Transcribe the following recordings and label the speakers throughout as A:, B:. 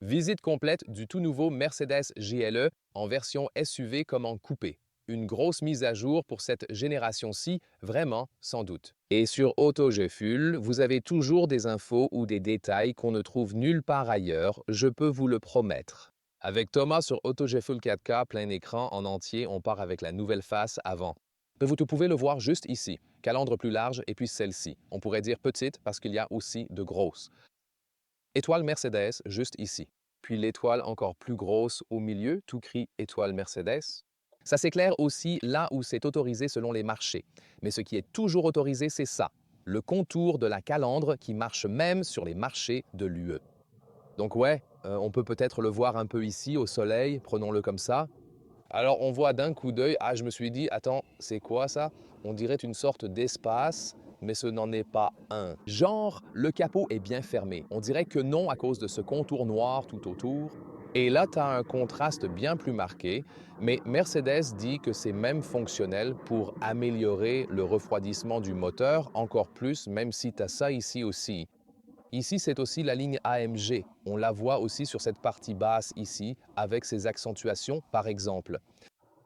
A: Visite complète du tout nouveau Mercedes GLE en version SUV comme en coupé. Une grosse mise à jour pour cette génération-ci, vraiment, sans doute. Et sur AutoGFUL, vous avez toujours des infos ou des détails qu'on ne trouve nulle part ailleurs, je peux vous le promettre. Avec Thomas sur AutoGFUL 4K plein écran en entier, on part avec la nouvelle face avant. Vous pouvez le voir juste ici, calandre plus large et puis celle-ci. On pourrait dire petite parce qu'il y a aussi de grosses. Étoile Mercedes, juste ici. Puis l'étoile encore plus grosse au milieu, tout crie étoile Mercedes. Ça s'éclaire aussi là où c'est autorisé selon les marchés. Mais ce qui est toujours autorisé, c'est ça, le contour de la calandre qui marche même sur les marchés de l'UE. Donc ouais, on peut peut-être le voir un peu ici au soleil, prenons-le comme ça. Alors on voit d'un coup d'œil, ah je me suis dit, attends, c'est quoi ça? On dirait une sorte d'espace, mais ce n'en est pas un. Genre, le capot est bien fermé. On dirait que non à cause de ce contour noir tout autour. Et là, tu as un contraste bien plus marqué, mais Mercedes dit que c'est même fonctionnel pour améliorer le refroidissement du moteur encore plus, même si tu as ça ici aussi. Ici, c'est aussi la ligne AMG. On la voit aussi sur cette partie basse ici, avec ses accentuations par exemple.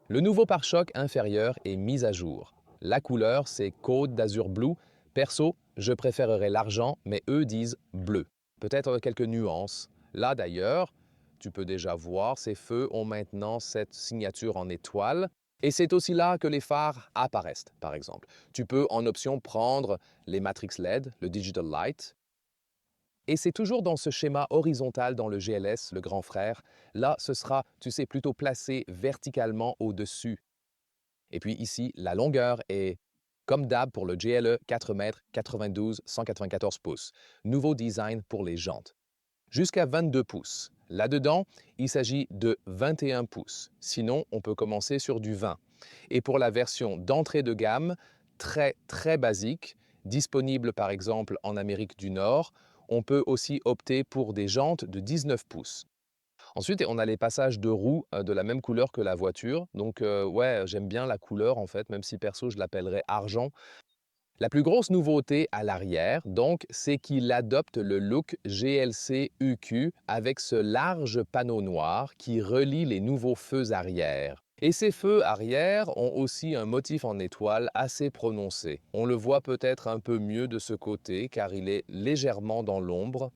A: Le nouveau pare-choc inférieur est mis à jour. La couleur, c'est Côte d'Azur Blue. Perso, je préférerais l'argent, mais eux disent bleu. Peut-être quelques nuances. Là d'ailleurs, tu peux déjà voir, ces feux ont maintenant cette signature en étoile. Et c'est aussi là que les phares apparaissent, par exemple. Tu peux en option prendre les Matrix LED, le Digital Light, et c'est toujours dans ce schéma horizontal dans le GLS, le grand frère. Là, ce sera, tu sais, plutôt placé verticalement au-dessus. Et puis ici, la longueur est, comme d'hab pour le GLE, 4 mètres, 92, 194 pouces. Nouveau design pour les jantes. Jusqu'à 22 pouces. Là-dedans, il s'agit de 21 pouces. Sinon, on peut commencer sur du 20. Et pour la version d'entrée de gamme, très très basique, disponible par exemple en Amérique du Nord, on peut aussi opter pour des jantes de 19 pouces. Ensuite, on a les passages de roues de la même couleur que la voiture. Donc ouais, j'aime bien la couleur en fait, même si perso je l'appellerais argent. La plus grosse nouveauté à l'arrière, donc, c'est qu'il adopte le look GLC UQ avec ce large panneau noir qui relie les nouveaux feux arrière. Et ces feux arrière ont aussi un motif en étoile assez prononcé. On le voit peut-être un peu mieux de ce côté car il est légèrement dans l'ombre.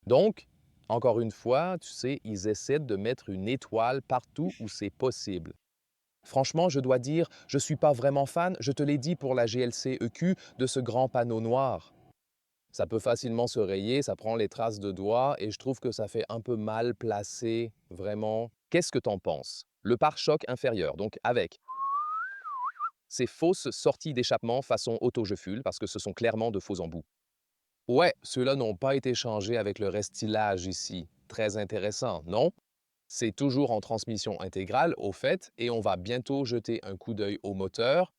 A: Donc, encore une fois, tu sais, ils essaient de mettre une étoile partout où c'est possible. Franchement, je dois dire, je ne suis pas vraiment fan, je te l'ai dit pour la GLC EQ, de ce grand panneau noir. Ça peut facilement se rayer, ça prend les traces de doigts et je trouve que ça fait un peu mal placé, vraiment. Qu'est-ce que t'en penses? Le pare-choc inférieur, donc avec ces fausses sorties d'échappement façon auto-je-fuel, parce que ce sont clairement de faux embouts. Ouais, ceux-là n'ont pas été changés avec le restylage ici. Très intéressant, non? C'est toujours en transmission intégrale, au fait, et on va bientôt jeter un coup d'œil au moteur.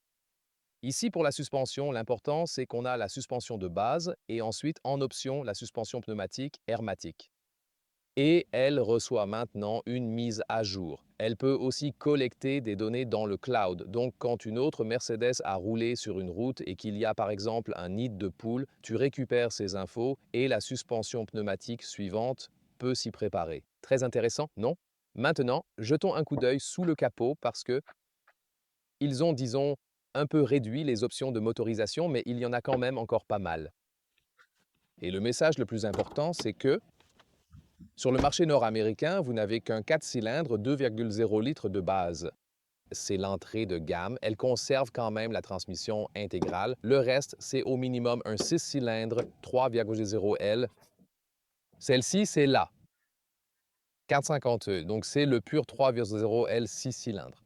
A: Ici, pour la suspension, l'important, c'est qu'on a la suspension de base et ensuite, en option, la suspension pneumatique hermatique. Et elle reçoit maintenant une mise à jour. Elle peut aussi collecter des données dans le cloud. Donc, quand une autre Mercedes a roulé sur une route et qu'il y a par exemple un nid de poule, tu récupères ces infos et la suspension pneumatique suivante peut s'y préparer. Très intéressant, non? Maintenant, jetons un coup d'œil sous le capot parce que ils ont, disons, un peu réduit les options de motorisation, mais il y en a quand même encore pas mal. Et le message le plus important, c'est que sur le marché nord-américain, vous n'avez qu'un 4 cylindres 2,0 litres de base. C'est l'entrée de gamme. Elle conserve quand même la transmission intégrale. Le reste, c'est au minimum un 6 cylindres 3,0 L. Celle-ci, c'est là, 450E. Donc, c'est le pur 3,0 L 6 cylindres.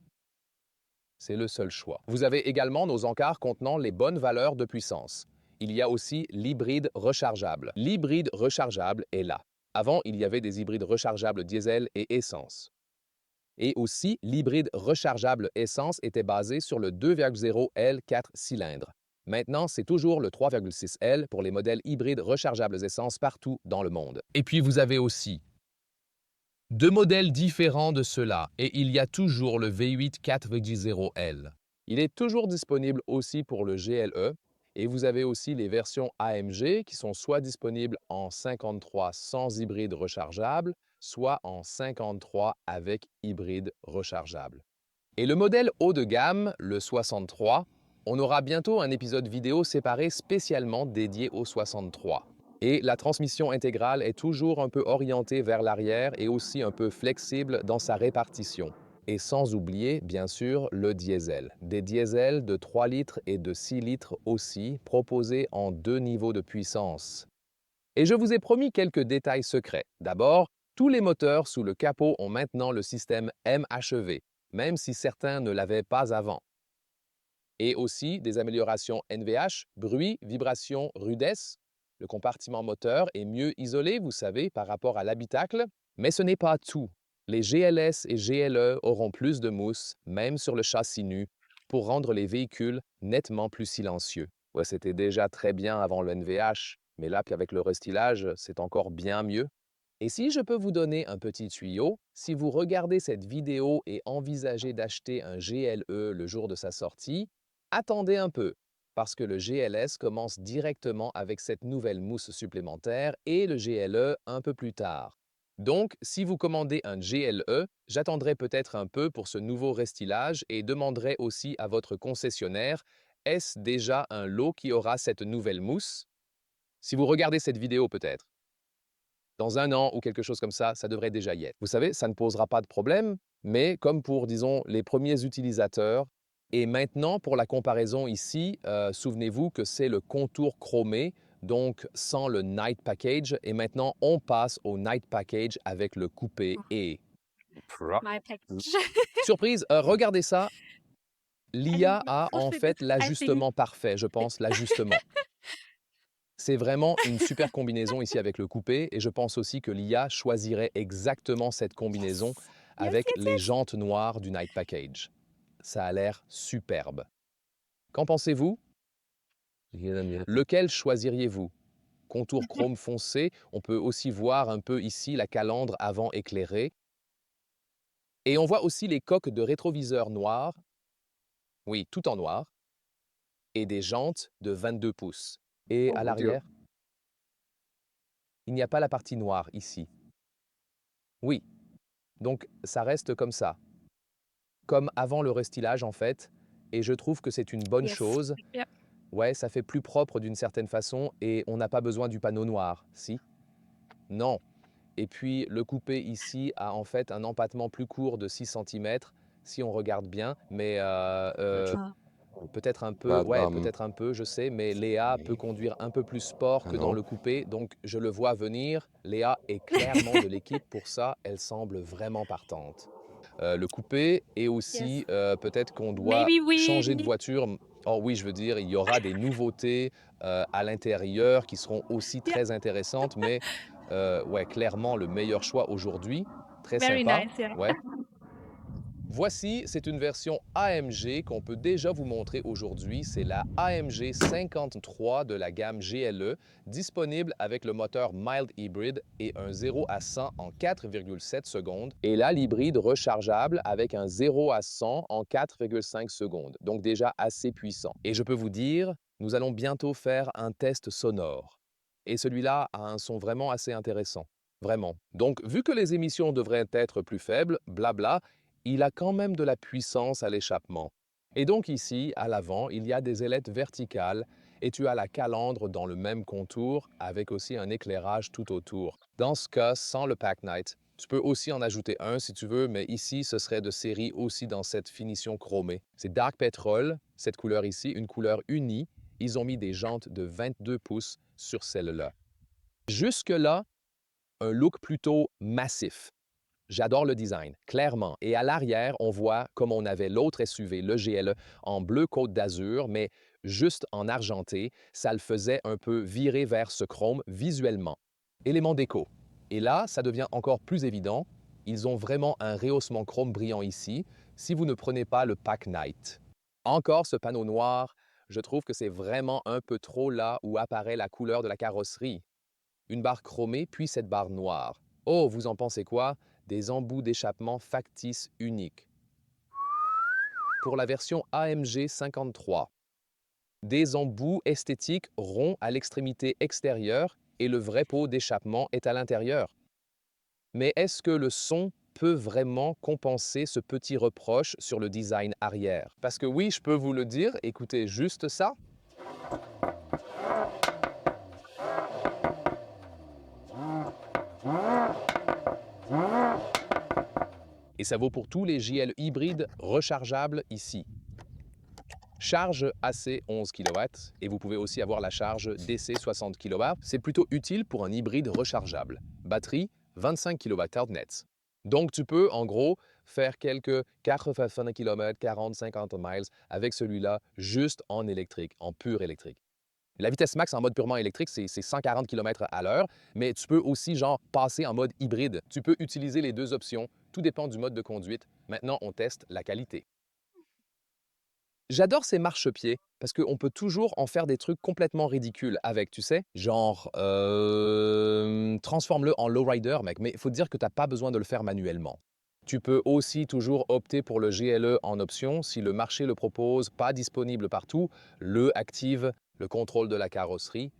A: C'est le seul choix. Vous avez également nos encarts contenant les bonnes valeurs de puissance. Il y a aussi l'hybride rechargeable. L'hybride rechargeable est là. Avant, il y avait des hybrides rechargeables diesel et essence. Et aussi, l'hybride rechargeable essence était basé sur le 2,0 L 4 cylindres. Maintenant, c'est toujours le 3,6 L pour les modèles hybrides rechargeables essence partout dans le monde. Et puis, vous avez aussi deux modèles différents de ceux-là, et il y a toujours le V8 4,0 L. Il est toujours disponible aussi pour le GLE, et vous avez aussi les versions AMG qui sont soit disponibles en 53 sans hybride rechargeable, soit en 53 avec hybride rechargeable. Et le modèle haut de gamme, le 63, on aura bientôt un épisode vidéo séparé spécialement dédié au 63. Et la transmission intégrale est toujours un peu orientée vers l'arrière et aussi un peu flexible dans sa répartition. Et sans oublier, bien sûr, le diesel. Des diesels de 3 litres et de 6 litres aussi, proposés en 2 niveaux de puissance. Et je vous ai promis quelques détails secrets. D'abord, tous les moteurs sous le capot ont maintenant le système MHEV, même si certains ne l'avaient pas avant. Et aussi des améliorations NVH, bruit, vibration, rudesse. Le compartiment moteur est mieux isolé, vous savez, par rapport à l'habitacle. Mais ce n'est pas tout. Les GLS et GLE auront plus de mousse, même sur le châssis nu, pour rendre les véhicules nettement plus silencieux. Ouais, c'était déjà très bien avant le NVH, mais là, avec le restylage, c'est encore bien mieux. Et si je peux vous donner un petit tuyau, si vous regardez cette vidéo et envisagez d'acheter un GLE le jour de sa sortie, attendez un peu, parce que le GLS commence directement avec cette nouvelle mousse supplémentaire et le GLE un peu plus tard. Donc, si vous commandez un GLE, j'attendrai peut-être un peu pour ce nouveau restylage et demanderai aussi à votre concessionnaire, est-ce déjà un lot qui aura cette nouvelle mousse? Si vous regardez cette vidéo peut-être. Dans un an ou quelque chose comme ça devrait déjà y être. Vous savez, ça ne posera pas de problème, mais comme pour, disons, les premiers utilisateurs. Et maintenant, pour la comparaison ici, souvenez-vous que c'est le contour chromé, donc sans le Night Package. Et maintenant, on passe au Night Package avec le coupé et...
B: My package.
A: Surprise, regardez ça, l'IA a en
B: Perfect
A: fait
B: describing.
A: l'ajustement parfait, je pense, l'ajustement. C'est vraiment une super combinaison ici avec le coupé et je pense aussi que l'IA choisirait exactement cette combinaison
B: Yes. Yes,
A: avec
B: yes,
A: les
B: yes.
A: jantes noires du Night Package. Ça a l'air superbe. Qu'en pensez-vous? Lequel choisiriez-vous? Contour chrome foncé, on peut aussi voir un peu ici la calandre avant éclairée. Et on voit aussi les coques de rétroviseur noirs, oui, tout en noir, et des jantes de 22 pouces. Et
C: Oh
A: à
C: mon Dieu.
A: l'arrière, il n'y a pas la partie noire ici. Oui, donc ça reste comme ça. Comme avant le restylage en fait, et je trouve que c'est une bonne
B: Yes.
A: chose.
B: Yep.
A: Ouais, ça fait plus propre d'une certaine façon et on n'a pas besoin du panneau noir, si? Non. Et puis le coupé ici a en fait un empattement plus court de 6 centimètres, si on regarde bien, mais
B: Ah.
A: peut-être un peu,
C: Bah,
A: ouais, peut-être un peu, je sais, mais Léa peut conduire un peu plus sport
C: ah
A: que dans
C: non.
A: le coupé, donc je le vois venir. Léa est clairement de l'équipe pour ça, elle semble vraiment partante. Le coupé et
B: Yes.
A: aussi peut-être qu'on doit
B: Maybe
A: changer de
B: we.
A: voiture. Oh oui, je veux dire, il y aura des nouveautés à l'intérieur qui seront aussi
B: Yeah.
A: très intéressantes, mais ouais, clairement le meilleur choix aujourd'hui. Très
B: Very
A: sympa,
B: nice. Yeah.
A: ouais. Voici, c'est une version AMG qu'on peut déjà vous montrer aujourd'hui. C'est la AMG 53 de la gamme GLE, disponible avec le moteur Mild Hybrid et un 0 à 100 en 4,7 secondes. Et là, l'hybride rechargeable avec un 0 à 100 en 4,5 secondes. Donc déjà assez puissant. Et je peux vous dire, nous allons bientôt faire un test sonore. Et celui-là a un son vraiment assez intéressant. Vraiment. Donc, vu que les émissions devraient être plus faibles, blabla, il a quand même de la puissance à l'échappement. Et donc ici, à l'avant, il y a des ailettes verticales et tu as la calandre dans le même contour avec aussi un éclairage tout autour. Dans ce cas, sans le Pack Night, tu peux aussi en ajouter un si tu veux, mais ici, ce serait de série aussi dans cette finition chromée. C'est Dark Petrol, cette couleur ici, une couleur unie. Ils ont mis des jantes de 22 pouces sur celle-là. Jusque-là, un look plutôt massif. J'adore le design, clairement. Et à l'arrière, on voit comme on avait l'autre SUV, le GLE, en bleu Côte d'Azur, mais juste en argenté. Ça le faisait un peu virer vers ce chrome visuellement. Élément déco. Et là, ça devient encore plus évident. Ils ont vraiment un rehaussement chrome brillant ici, si vous ne prenez pas le Pack Night. Encore ce panneau noir, je trouve que c'est vraiment un peu trop là où apparaît la couleur de la carrosserie. Une barre chromée, puis cette barre noire. Oh, vous en pensez quoi? Des embouts d'échappement factices uniques. Pour la version AMG 53, des embouts esthétiques ronds à l'extrémité extérieure et le vrai pot d'échappement est à l'intérieur. Mais est-ce que le son peut vraiment compenser ce petit reproche sur le design arrière? Parce que oui, je peux vous le dire, écoutez juste ça. Et ça vaut pour tous les JL hybrides rechargeables ici. Charge AC 11 kW et vous pouvez aussi avoir la charge DC 60 kW. C'est plutôt utile pour un hybride rechargeable. Batterie 25 kWh net. Donc tu peux en gros faire quelques 80 km, 40-50 miles avec celui-là juste en électrique, en pur électrique. La vitesse max en mode purement électrique, c'est 140 km à l'heure, mais tu peux aussi genre passer en mode hybride. Tu peux utiliser les deux options, tout dépend du mode de conduite. Maintenant, on teste la qualité. J'adore ces marchepieds parce qu'on peut toujours en faire des trucs complètement ridicules avec, tu sais. Genre, transforme-le en lowrider, mec, mais il faut te dire que tu n'as pas besoin de le faire manuellement. Tu peux aussi toujours opter pour le GLE en option si le marché le propose, pas disponible partout. Le active le contrôle de la carrosserie.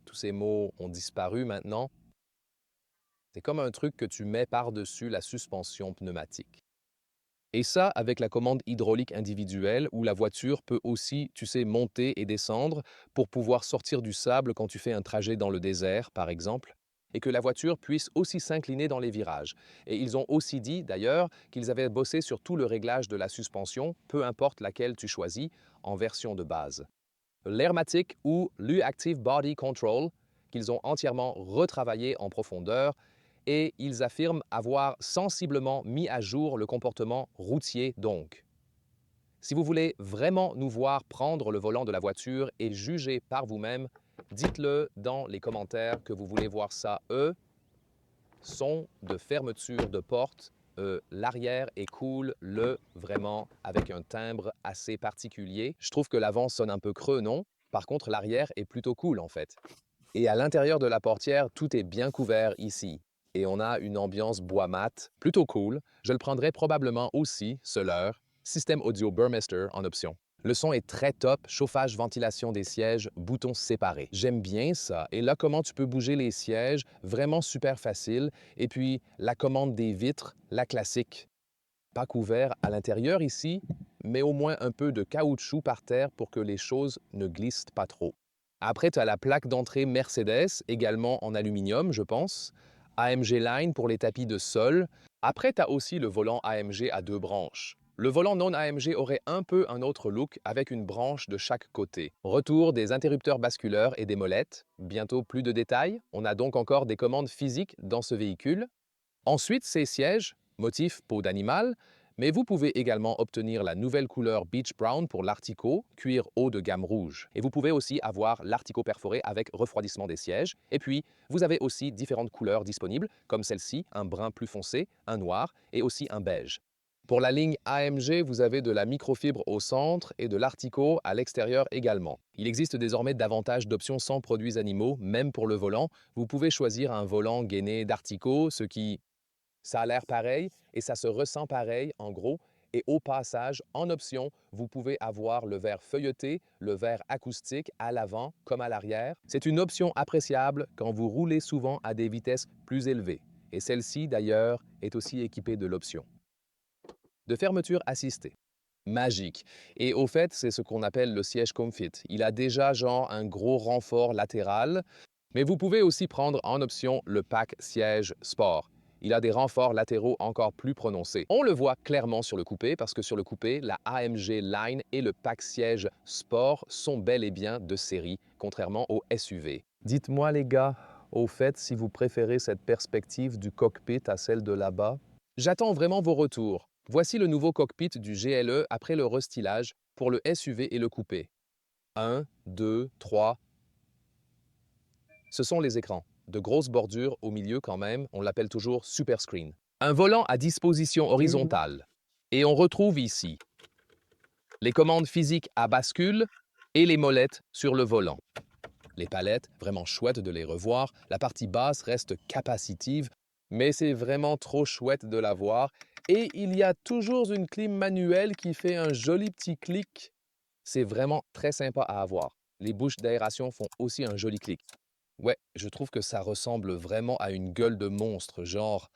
A: Tous ces mots ont disparu maintenant. C'est comme un truc que tu mets par-dessus la suspension pneumatique. Et ça, avec la commande hydraulique individuelle, où la voiture peut aussi, tu sais, monter et descendre pour pouvoir sortir du sable quand tu fais un trajet dans le désert, par exemple, et que la voiture puisse aussi s'incliner dans les virages. Et ils ont aussi dit, d'ailleurs, qu'ils avaient bossé sur tout le réglage de la suspension, peu importe laquelle tu choisis, en version de base. L'Airmatic ou l'U-Active Body Control, qu'ils ont entièrement retravaillé en profondeur, et ils affirment avoir sensiblement mis à jour le comportement routier donc. Si vous voulez vraiment nous voir prendre le volant de la voiture et juger par vous-même, dites-le dans les commentaires que vous voulez voir ça. Son de fermeture de porte, l'arrière est cool, vraiment avec un timbre assez particulier. Je trouve que l'avant sonne un peu creux, non? Par contre, l'arrière est plutôt cool en fait. Et à l'intérieur de la portière, tout est bien couvert ici. Et on a une ambiance bois mat, plutôt cool. Je le prendrais probablement aussi, Soler, système audio Burmester en option. Le son est très top, chauffage, ventilation des sièges, boutons séparés. J'aime bien ça. Et là, comment tu peux bouger les sièges, vraiment super facile. Et puis, la commande des vitres, la classique. Pas couvert à l'intérieur ici, mais au moins un peu de caoutchouc par terre pour que les choses ne glissent pas trop. Après, tu as la plaque d'entrée Mercedes, également en aluminium, je pense. AMG Line pour les tapis de sol. Après, tu as aussi le volant AMG à deux branches. Le volant non AMG aurait un peu un autre look avec une branche de chaque côté. Retour des interrupteurs basculeurs et des molettes. Bientôt plus de détails. On a donc encore des commandes physiques dans ce véhicule. Ensuite, ces sièges, motif peau d'animal, mais vous pouvez également obtenir la nouvelle couleur Beach Brown pour l'Artico, cuir haut de gamme rouge. Et vous pouvez aussi avoir l'Artico perforé avec refroidissement des sièges. Et puis, vous avez aussi différentes couleurs disponibles, comme celle-ci, un brun plus foncé, un noir et aussi un beige. Pour la ligne AMG, vous avez de la microfibre au centre et de l'Artico à l'extérieur également. Il existe désormais davantage d'options sans produits animaux, même pour le volant. Vous pouvez choisir un volant gainé d'Artico, ce qui ça a l'air pareil et ça se ressent pareil en gros. Et au passage, en option, vous pouvez avoir le verre feuilleté, le verre acoustique à l'avant comme à l'arrière. C'est une option appréciable quand vous roulez souvent à des vitesses plus élevées. Et celle-ci, d'ailleurs, est aussi équipée de l'option de fermeture assistée. Magique. Et au fait, c'est ce qu'on appelle le siège Comfit. Il a déjà genre un gros renfort latéral, mais vous pouvez aussi prendre en option le pack siège sport. Il a des renforts latéraux encore plus prononcés. On le voit clairement sur le coupé parce que sur le coupé, la AMG Line et le pack siège sport sont bel et bien de série, contrairement au SUV. Dites-moi les gars, au fait, si vous préférez cette perspective du cockpit à celle de là-bas. J'attends vraiment vos retours. Voici le nouveau cockpit du GLE après le restylage pour le SUV et le coupé. 1, 2, 3. Ce sont les écrans. De grosses bordures au milieu quand même, on l'appelle toujours Super Screen. Un volant à disposition horizontale. Et on retrouve ici les commandes physiques à bascule et les molettes sur le volant. Les palettes, vraiment chouette de les revoir. La partie basse reste capacitive, mais c'est vraiment trop chouette de la voir. Et il y a toujours une clim manuelle qui fait un joli petit clic. C'est vraiment très sympa à avoir. Les bouches d'aération font aussi un joli clic. Ouais, je trouve que ça ressemble vraiment à une gueule de monstre, genre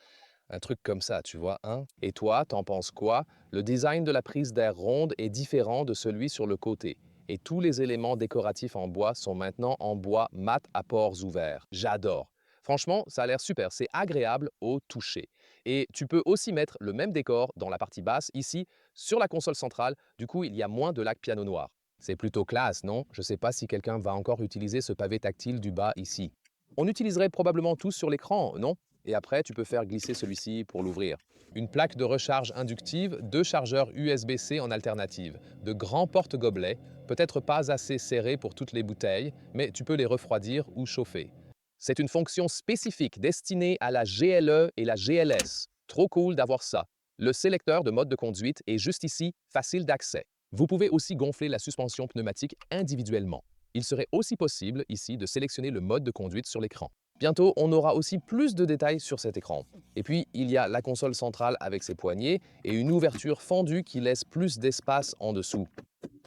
A: Un truc comme ça, tu vois, hein? Et toi, t'en penses quoi? Le design de la prise d'air ronde est différent de celui sur le côté. Et tous les éléments décoratifs en bois sont maintenant en bois mat à pores ouverts. J'adore. Franchement, ça a l'air super, c'est agréable au toucher. Et tu peux aussi mettre le même décor dans la partie basse, ici, sur la console centrale. Du coup, il y a moins de lac piano noir. C'est plutôt classe, non? Je ne sais pas si quelqu'un va encore utiliser ce pavé tactile du bas ici. On utiliserait probablement tous sur l'écran, non? Et après, tu peux faire glisser celui-ci pour l'ouvrir. Une plaque de recharge inductive, deux chargeurs USB-C en alternative, de grands porte-gobelets, peut-être pas assez serrés pour toutes les bouteilles, mais tu peux les refroidir ou chauffer. C'est une fonction spécifique destinée à la GLE et la GLS. Trop cool d'avoir ça. Le sélecteur de mode de conduite est juste ici, facile d'accès. Vous pouvez aussi gonfler la suspension pneumatique individuellement. Il serait aussi possible ici de sélectionner le mode de conduite sur l'écran. Bientôt, on aura aussi plus de détails sur cet écran. Et puis, il y a la console centrale avec ses poignées et une ouverture fendue qui laisse plus d'espace en dessous.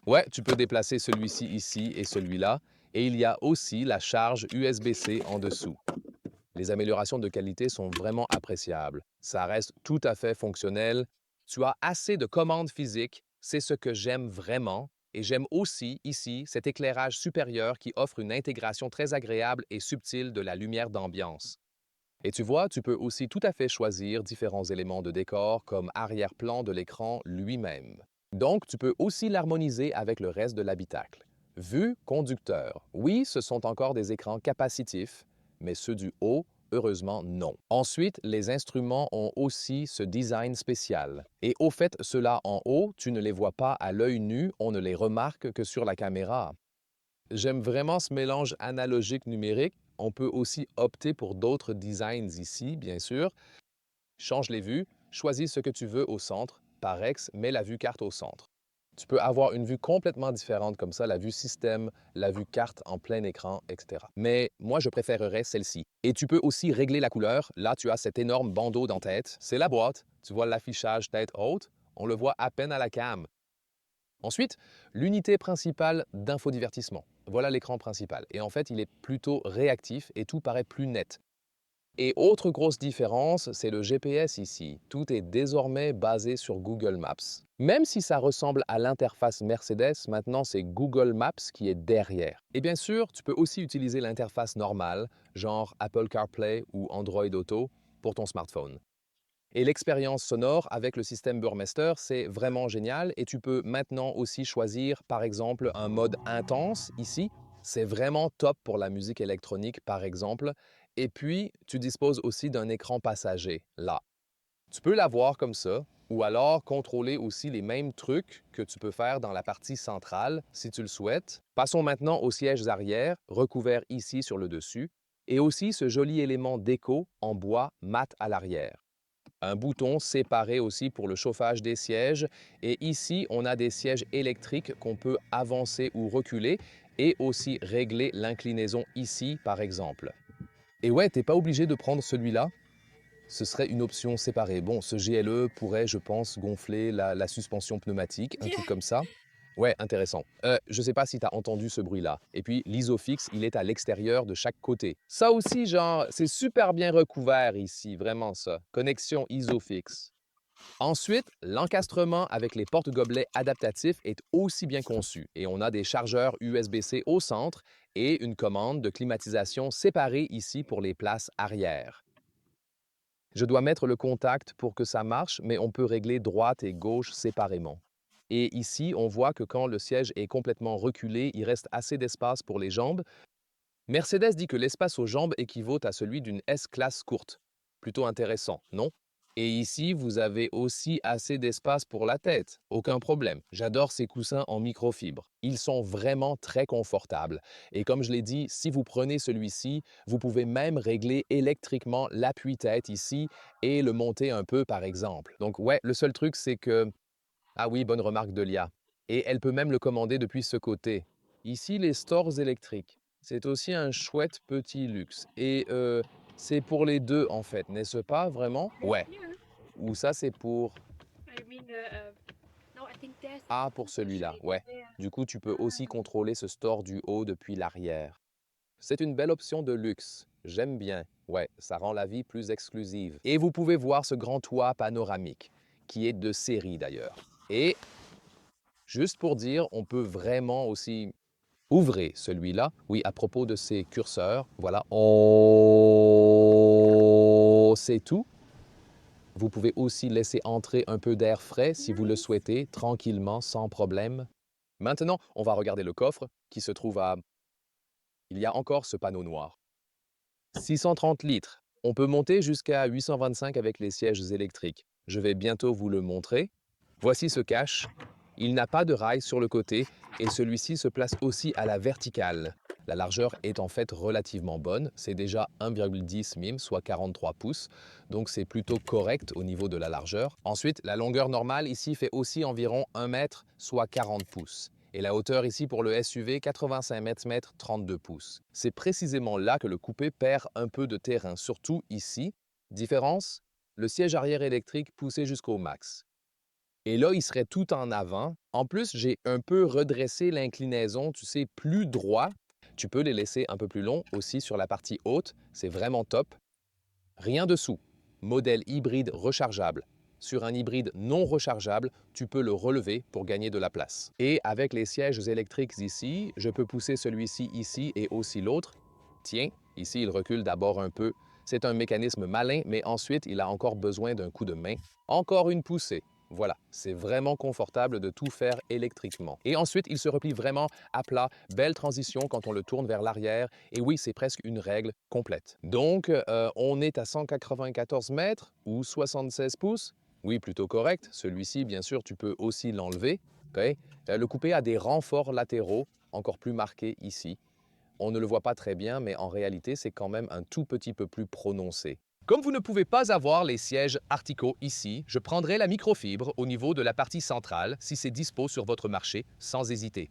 A: Ouais, tu peux déplacer celui-ci ici et celui-là. Et il y a aussi la charge USB-C en dessous. Les améliorations de qualité sont vraiment appréciables. Ça reste tout à fait fonctionnel. Tu as assez de commandes physiques, c'est ce que j'aime vraiment. Et j'aime aussi, ici, cet éclairage supérieur qui offre une intégration très agréable et subtile de la lumière d'ambiance. Et tu vois, tu peux aussi tout à fait choisir différents éléments de décor comme arrière-plan de l'écran lui-même. Donc, tu peux aussi l'harmoniser avec le reste de l'habitacle. Vue conducteur. Oui, ce sont encore des écrans capacitifs, mais ceux du haut, heureusement, non. Ensuite, les instruments ont aussi ce design spécial. Et au fait, ceux-là en haut, tu ne les vois pas à l'œil nu, on ne les remarque que sur la caméra. J'aime vraiment ce mélange analogique-numérique. On peut aussi opter pour d'autres designs ici, bien sûr. Change les vues, choisis ce que tu veux au centre. Par ex, mets la vue carte au centre. Tu peux avoir une vue complètement différente comme ça, la vue système, la vue carte en plein écran, etc. Mais moi, je préférerais celle-ci. Et tu peux aussi régler la couleur. Là, tu as cet énorme bandeau d'en-tête. C'est la boîte. Tu vois l'affichage tête haute. On le voit à peine à la cam. Ensuite, l'unité principale d'infodivertissement. Voilà l'écran principal. Et en fait, il est plutôt réactif et tout paraît plus net. Et autre grosse différence, c'est le GPS ici. Tout est désormais basé sur Google Maps. Même si ça ressemble à l'interface Mercedes, maintenant c'est Google Maps qui est derrière. Et bien sûr, tu peux aussi utiliser l'interface normale, genre Apple CarPlay ou Android Auto, pour ton smartphone. Et l'expérience sonore avec le système Burmester, c'est vraiment génial. Et tu peux maintenant aussi choisir, par exemple, un mode intense ici. C'est vraiment top pour la musique électronique, par exemple. Et puis, tu disposes aussi d'un écran passager, là. Tu peux l'avoir comme ça, ou alors contrôler aussi les mêmes trucs que tu peux faire dans la partie centrale, si tu le souhaites. Passons maintenant aux sièges arrière, recouverts ici sur le dessus, et aussi ce joli élément déco en bois mat à l'arrière. Un bouton séparé aussi pour le chauffage des sièges. Et ici, on a des sièges électriques qu'on peut avancer ou reculer et aussi régler l'inclinaison ici, par exemple. Et ouais, t'es pas obligé de prendre celui-là. Ce serait une option séparée. Bon, ce GLE pourrait, je pense, gonfler la suspension pneumatique, un truc comme ça. Ouais, intéressant. Je sais pas si tu as entendu ce bruit-là. Et puis, l'isofix, il est à l'extérieur de chaque côté. Ça aussi, genre, c'est super bien recouvert ici, vraiment ça. Connexion isofix. Ensuite, l'encastrement avec les porte-gobelets adaptatifs est aussi bien conçu et on a des chargeurs USB-C au centre et une commande de climatisation séparée ici pour les places arrière. Je dois mettre le contact pour que ça marche, mais on peut régler droite et gauche séparément. Et ici, on voit que quand le siège est complètement reculé, il reste assez d'espace pour les jambes. Mercedes dit que l'espace aux jambes équivaut à celui d'une S-Classe courte. Plutôt intéressant, non? Et ici, vous avez aussi assez d'espace pour la tête. Aucun problème. J'adore ces coussins en microfibre. Ils sont vraiment très confortables. Et comme je l'ai dit, si vous prenez celui-ci, vous pouvez même régler électriquement l'appui-tête ici et le monter un peu par exemple. Donc ouais, le seul truc c'est que... Ah oui, bonne remarque de Lia. Et elle peut même le commander depuis ce côté. Ici, les stores électriques. C'est aussi un chouette petit luxe. Et c'est pour les deux en fait, n'est-ce pas vraiment? Ouais. Ou ça, c'est pour A pour celui-là, ouais. Du coup, tu peux aussi contrôler ce store du haut depuis l'arrière. C'est une belle option de luxe, j'aime bien. Ouais, ça rend la vie plus exclusive. Et vous pouvez voir ce grand toit panoramique, qui est de série d'ailleurs. Et juste pour dire, on peut vraiment aussi ouvrir celui-là. Oui, à propos de ces curseurs, voilà. Oh, c'est tout. Vous pouvez aussi laisser entrer un peu d'air frais si vous le souhaitez, tranquillement, sans problème. Maintenant, on va regarder le coffre qui se trouve à... Il y a encore ce panneau noir. 630 litres. On peut monter jusqu'à 825 avec les sièges électriques. Je vais bientôt vous le montrer. Voici ce cache. Il n'a pas de rail sur le côté et celui-ci se place aussi à la verticale. La largeur est en fait relativement bonne, c'est déjà 1,10 mm, soit 43 pouces, donc c'est plutôt correct au niveau de la largeur. Ensuite, la longueur normale ici fait aussi environ 1 mètre, soit 40 pouces. Et la hauteur ici pour le SUV, 85 mètres, 32 pouces. C'est précisément là que le coupé perd un peu de terrain, surtout ici. Différence, le siège arrière électrique poussé jusqu'au max. Et là, il serait tout en avant. En plus, j'ai un peu redressé l'inclinaison, tu sais, plus droit. Tu peux les laisser un peu plus longs aussi sur la partie haute. C'est vraiment top. Rien dessous. Modèle hybride rechargeable. Sur un hybride non rechargeable, tu peux le relever pour gagner de la place. Et avec les sièges électriques ici, je peux pousser celui-ci ici et aussi l'autre. Tiens, ici, il recule d'abord un peu. C'est un mécanisme malin, mais ensuite, il a encore besoin d'un coup de main. Encore une poussée. Voilà, c'est vraiment confortable de tout faire électriquement. Et ensuite, il se replie vraiment à plat. Belle transition quand on le tourne vers l'arrière. Et oui, c'est presque une règle complète. Donc, on est à 194 mètres ou 76 pouces. Oui, plutôt correct. Celui-ci, bien sûr, tu peux aussi l'enlever. OK? Le coupé a des renforts latéraux, encore plus marqués ici. On ne le voit pas très bien, mais en réalité, c'est quand même un tout petit peu plus prononcé. Comme vous ne pouvez pas avoir les sièges Artico ici, je prendrai la microfibre au niveau de la partie centrale si c'est dispo sur votre marché, sans hésiter.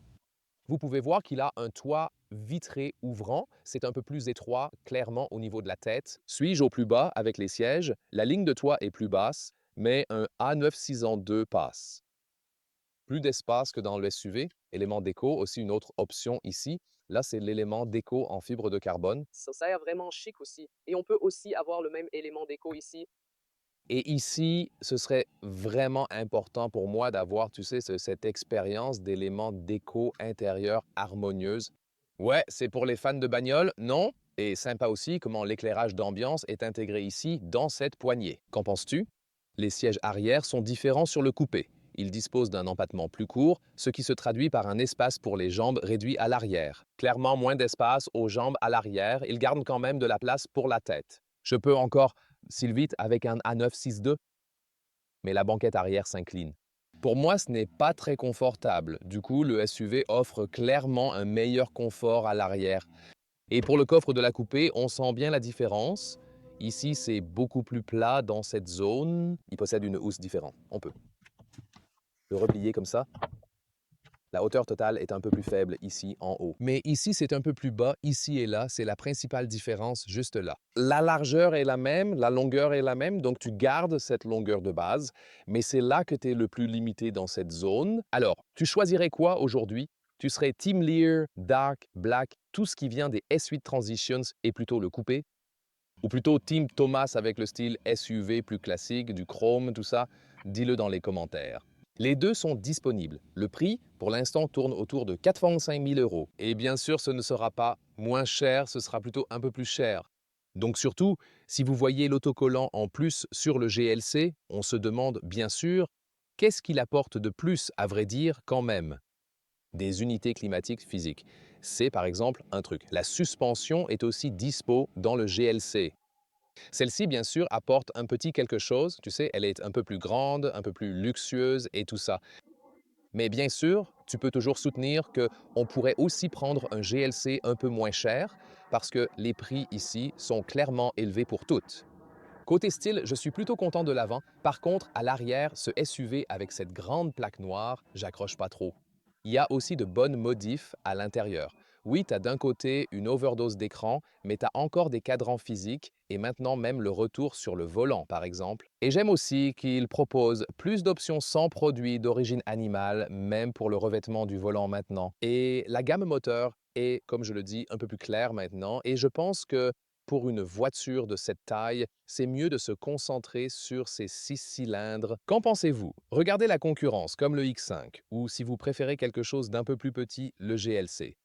A: Vous pouvez voir qu'il a un toit vitré ouvrant. C'est un peu plus étroit, clairement, au niveau de la tête. Suis-je au plus bas avec les sièges? La ligne de toit est plus basse, mais un A9602 passe. Plus d'espace que dans le SUV. Élément déco, aussi une autre option ici. Là, c'est l'élément déco en fibre de carbone. Ça a l'air vraiment chic aussi. Et on peut aussi avoir le même élément déco ici. Et ici, ce serait vraiment important pour moi d'avoir, tu sais, cette expérience d'éléments déco intérieur harmonieuse. Ouais, c'est pour les fans de bagnole, non? Et sympa aussi comment l'éclairage d'ambiance est intégré ici dans cette poignée. Qu'en penses-tu? Les sièges arrière sont différents sur le coupé. Ils disposent d'un empattement plus court, ce qui se traduit par un espace pour les jambes réduit à l'arrière. Clairement moins d'espace aux jambes à l'arrière, ils gardent quand même de la place pour la tête. Je peux encore Sylvite avec un A962, mais la banquette arrière s'incline. Pour moi, ce n'est pas très confortable. Du coup, le SUV offre clairement un meilleur confort à l'arrière. Et pour le coffre de la coupée, on sent bien la différence. Ici, c'est beaucoup plus plat dans cette zone. Il possède une housse différente. On peut le replier comme ça. La hauteur totale est un peu plus faible ici en haut. Mais ici, c'est un peu plus bas, ici et là. C'est la principale différence juste là. La largeur est la même, la longueur est la même, donc tu gardes cette longueur de base. Mais c'est là que tu es le plus limité dans cette zone. Alors, tu choisirais quoi aujourd'hui? Tu serais Team Lear, Dark, Black, tout ce qui vient des S8 Transitions et plutôt le coupé? Ou plutôt Team Thomas avec le style SUV plus classique, du chrome, tout ça? Dis-le dans les commentaires. Les deux sont disponibles. Le prix, pour l'instant, tourne autour de 85 000 euros. Et bien sûr, ce ne sera pas moins cher, ce sera plutôt un peu plus cher. Donc surtout, si vous voyez l'autocollant en plus sur le GLC, on se demande bien sûr, qu'est-ce qu'il apporte de plus, à vrai dire, quand même? Des unités climatiques physiques. C'est par exemple un truc. La suspension est aussi dispo dans le GLC. Celle-ci, bien sûr, apporte un petit quelque chose. Tu sais, elle est un peu plus grande, un peu plus luxueuse et tout ça. Mais bien sûr, tu peux toujours soutenir qu'on pourrait aussi prendre un GLC un peu moins cher parce que les prix ici sont clairement élevés pour toutes. Côté style, je suis plutôt content de l'avant. Par contre, à l'arrière, ce SUV avec cette grande plaque noire, j'accroche pas trop. Il y a aussi de bonnes modifs à l'intérieur. Oui, tu as d'un côté une overdose d'écran, mais tu as encore des cadrans physiques et maintenant même le retour sur le volant, par exemple. Et j'aime aussi qu'il propose plus d'options sans produits d'origine animale, même pour le revêtement du volant maintenant. Et la gamme moteur est, comme je le dis, un peu plus claire maintenant. Et je pense que pour une voiture de cette taille, c'est mieux de se concentrer sur ces 6 cylindres. Qu'en pensez-vous? Regardez la concurrence, comme le X5, ou si vous préférez quelque chose d'un peu plus petit, le GLC.